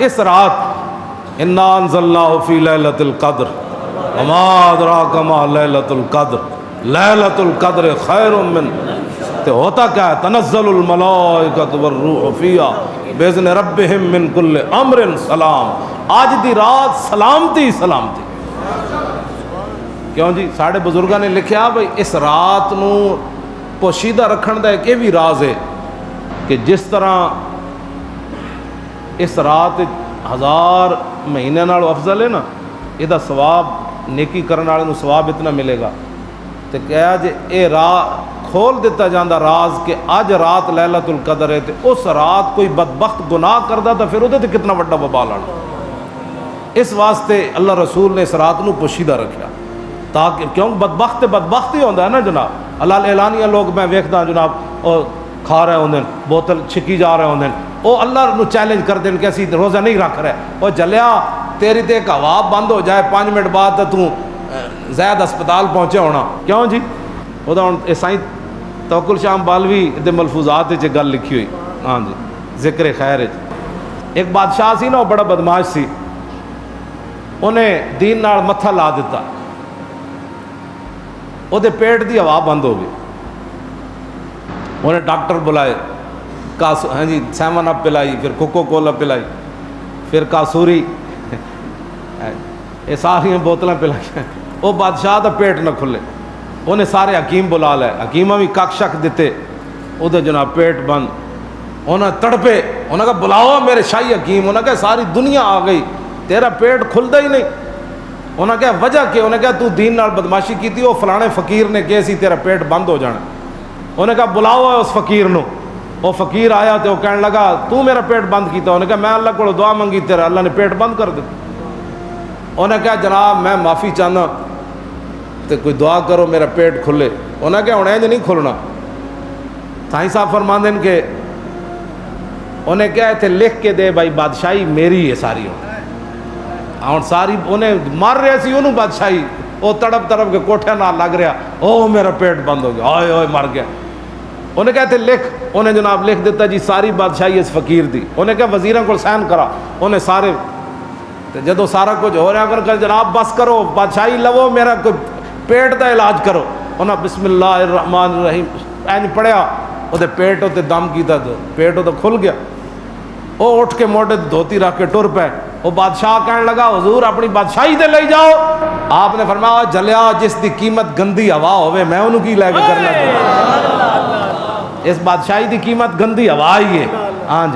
اس رات انا انزلناہ فی لیلۃ القدر وما ادراک ما لیلۃ القدر لیلۃ القدر خیر من، تو ہوتا کیا ہے، تنزل الملائکۃ والروح فیہا باذن ربہم من کل امر سلام، آج دی رات سلامتی سلامتی۔ کیوں جی ساڑھے بزرگاں نے لکھیا بھئی اس رات نو پوشیدہ رکھن دا ایک یہ بھی راز ہے کہ جس طرح اس رات 1000 مہینے نالوں افضل ہے نا، یہ ثواب نیکی کرنے والے نو ثواب اتنا ملے گا، تو کہا جی اے راہ کھول دیتا جاندہ راز کہ اج رات لیلۃ القدر ہے، تو اس رات کوئی بدبخت گناہ کردہ تو پھر ادھے کتنا بڑا وبال آنا۔ اس واسطے اللہ رسول نے اس رات نو پوشیدہ رکھا، تاکہ کیوں بدبخت ہی ہوندہ ہے نا جناب، اللہ اعلانیہ لوگ میں ویکھدا جناب اور کھا رہے ہوندے بوتل چھکی جا رہے ہوندے، وہ اللہ نو چیلنج کر دیں کہ اسی روزہ نہیں رکھ رہے، وہ جلیا تیری تے ایک ہوا بند ہو جائے 5 منٹ بعد تو زید اسپتال پہنچے ہونا۔ کیوں جی وہ تو سائیں توکل شام بالوی دے ملفوظات وچ گل لکھی ہوئی، ہاں جی ذکر خیر۔ ایک بادشاہ سی نا، وہ بڑا بدماش سی، انہیں دین نال متھا لا دیتا، وہ دے پیٹ دی ہوا بند ہو گئی، انہیں ڈاکٹر بلائے، ہاں جی 7 اپ پلائی، پھر کوکو کولا پلائی، پھر کاسوری، یہ ساری بوتلیں پلائی، وہ بادشاہ دا پیٹ نہ کھلے، انہیں سارے حکیم بلا لے، حکیمہ بھی کک شک دیتے، وہ دے جناب پیٹ بند، انہیں تڑپے، انہیں کہا بلاؤ میرے شاہی حکیم، انہیں کہا ساری دنیا آ گئی تیرا پیٹ کھلدا ہی نہیں، انہیں کہا وجہ کہ، انہیں کہا تو دین نال بدماشی کی تھی، وہ فلانے فقیر نے کہا سی تیرا پیٹ بند ہو جانا، انہیں کہا بلاؤ اس فقیر نو، وہ فقیر آیا تو وہ کہنے لگا تو میرا پیٹ بند کیتا، انہیں کہا میں اللہ کو دعا منگی تیرا اللہ نے پیٹ بند کر دیتا، انہیں کہا جناب میں معافی چاہنا تو کوئی دعا کرو میرا پیٹ کھلے، انہیں کہا انہیں نہیں کھلنا، سائیں صاحب فرماندے ہیں کہ انہیں کہا تھے لکھ کے دے بھائی بادشاہی میری ہے ساری، ہوں ساری انہیں مار رہے سی انہوں بادشاہی، وہ تڑپ کے کوٹھے نہ لگ رہا، او میرا پیٹ بند ہو گیا، آئے ہوئے مر گیا، انہیں کہتے لکھ، انہیں جناب لکھ دیتا جی ساری بادشاہی اس فقیر دی، انہیں کہا وزیروں کو سائن کرا، انہیں سارے جدو سارا کچھ ہو رہا کر جناب بس کرو بادشاہی لو میرا کوئی پیٹ دا علاج کرو، انہیں بسم اللہ الرحمن الرحیم این پڑھیا، وہ پیٹ ہوتے دم کیتا تو پیٹ ہوتا کھل گیا، وہ اٹھ کے موٹے دھوتی رکھ کے ٹر پہ، وہ بادشاہ کہنے لگا حضور اپنی بادشاہی دے لے جاؤ، آپ نے فرمایا جلیا جس دی قیمت گندی ہوا ہوئے میں انہوں کی لے کے کرنا، اس بادشاہی دی قیمت گندی ہوا ہی ہے، ہاں جی۔